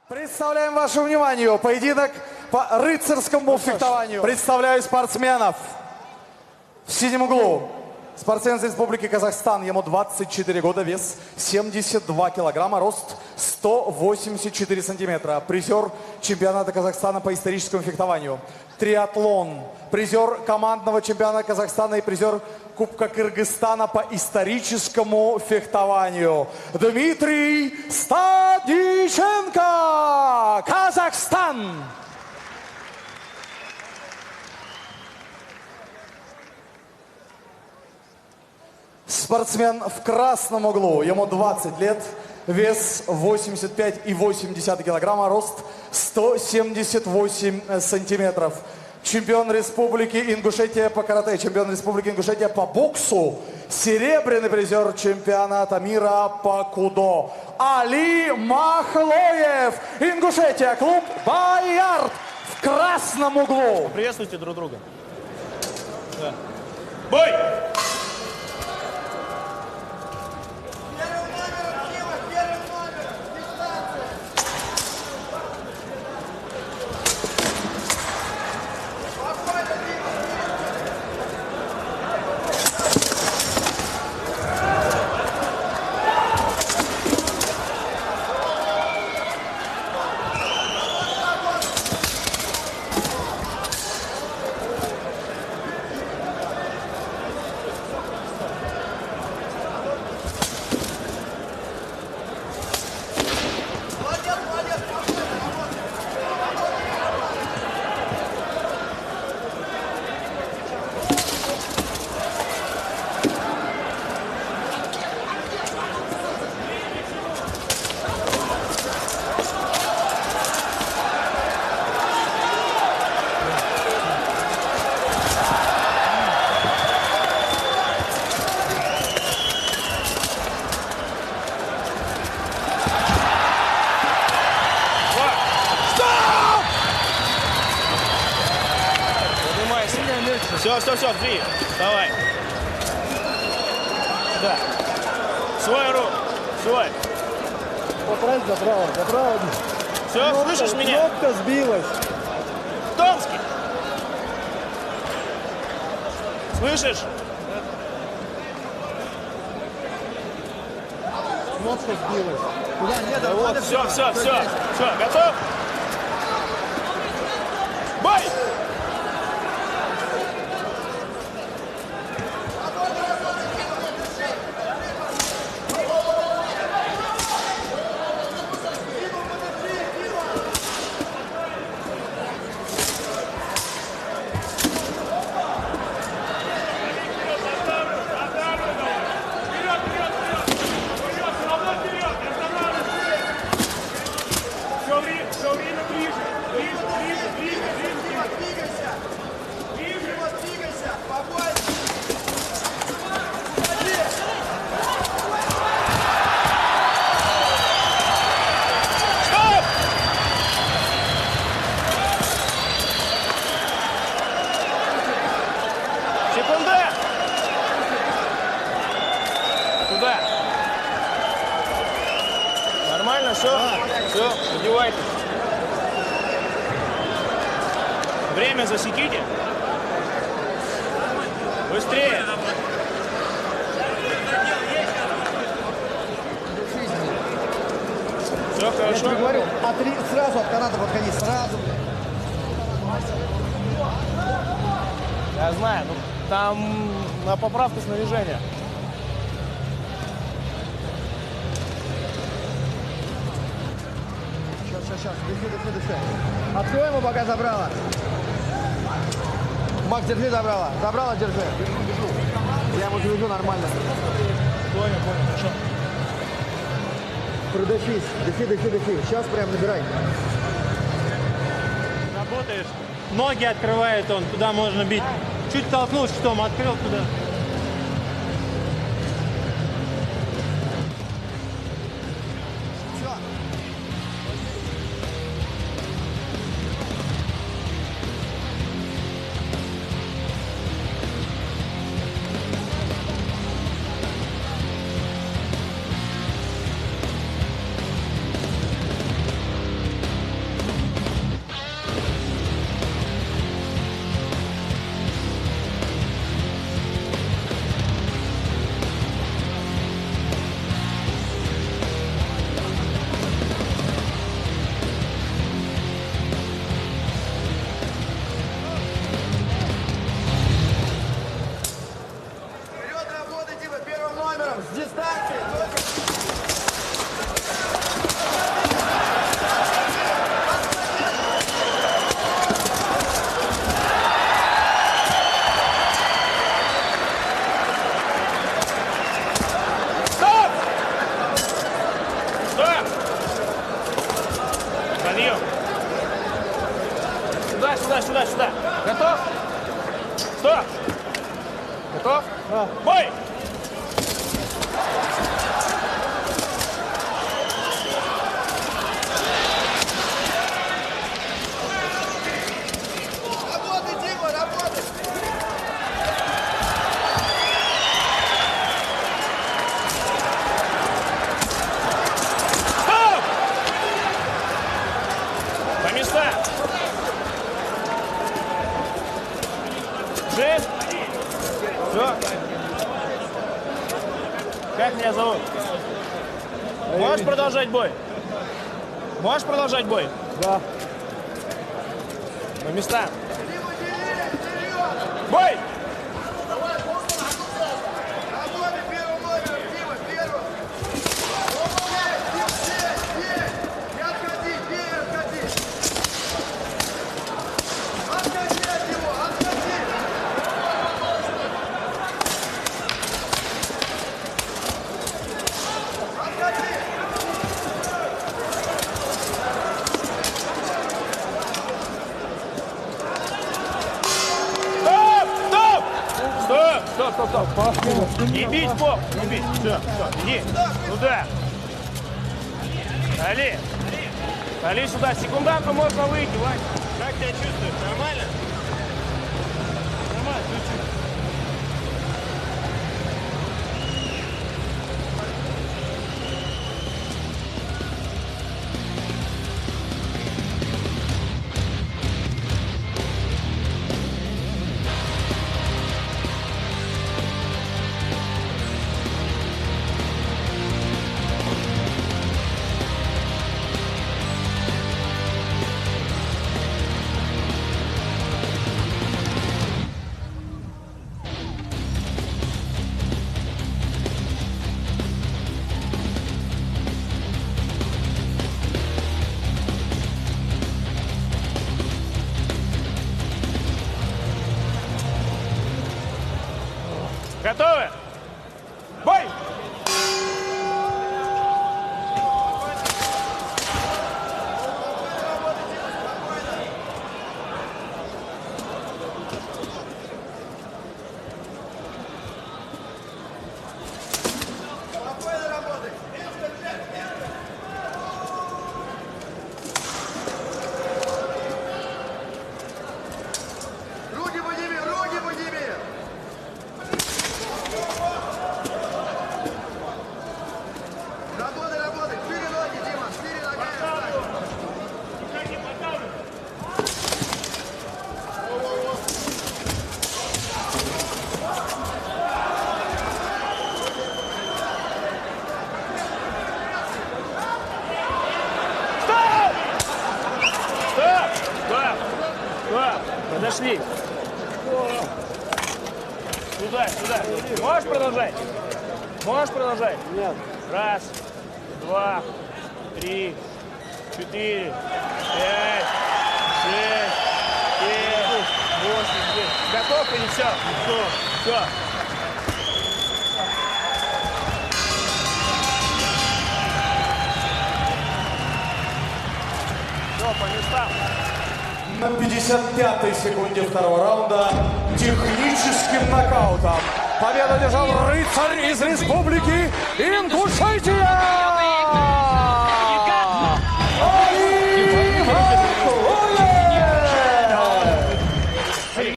Представляем вашему вниманию поединок по рыцарскому фехтованию. Представляю спортсменов. В синем углу спортсмен из Республики Казахстан. Ему 24 года, вес 72 килограмма, рост 184 сантиметра. Призер чемпионата Казахстана по историческому фехтованию. Триатлон. Призер командного чемпионата Казахстана и призер Кубка Кыргызстана по историческому фехтованию. Дмитрий Стадиченко, Казахстан. Спортсмен в красном углу. Ему 20 лет, вес 85,8 килограмма, рост 178 сантиметров. Чемпион Республики Ингушетия по карате, чемпион Республики Ингушетия по боксу, серебряный призер чемпионата мира по кудо. Али Махлоев, Ингушетия, клуб Боярд в красном углу. Приветствуйте друг друга. Да. Бой! Все, Дри, давай. Да. Свой руку, свой. Поправь заправо. Все, слышишь меня? Кнопка сбилась. Томский. Слышишь? Кнопка сбилась. Куда? Нет, Да вот, все, готов? Бой! Нормально, все, одевайтесь. Время засеките. Быстрее. Все Я хорошо. тебе говорю, сразу от каната подходи, сразу. Я знаю, ну, там на поправку снаряжения. Сейчас, дыши. Открой ему, пока забрала. Макс, держи, забрала. Забрала, держи. Я ему завяжу нормально. Понял, хорошо. Продышись, дыши. Сейчас прям набирай. Работаешь, ноги открывает он, туда можно бить. Чуть толкнул щитом, открыл туда. Все. Подъем. Сюда, сюда, сюда, сюда. Готов? Стоп. Готов? Бой! Работай, Дима, работай! Стоп! По местам. Жив? Все. Как меня зовут? Можешь продолжать бой? Можешь продолжать бой? Да. По местам. Бой! Работай первым номером, Дима, первым! Не отходи, не отходи! Отходи от него, отходи! Отходи! Стоп! Стоп! Стоп! Стоп! Стоп! Не бить в бок! Не бить! Все, все, иди! Туда! Али! Али сюда! Секунданту можно выйти, Вань! Как тебя чувствуешь? Нормально? Нормально, чуть-чуть. Готовы? Бой! Спокойно работай! Руки подними, руки подними! Работай, работай! Шире ноги, Дима! Шире ногами! Стоп! Стоп! Стоп! Подошли. Сюда, сюда. Можешь продолжать? Можешь продолжать? Нет. Раз, два, три, 4, 5, 6, 7, 8, 9. Готов или все? Все. Все, по местам. На 55-й секунде второго раунда техническим нокаутом победу одержал рыцарь из республики Ингушетия!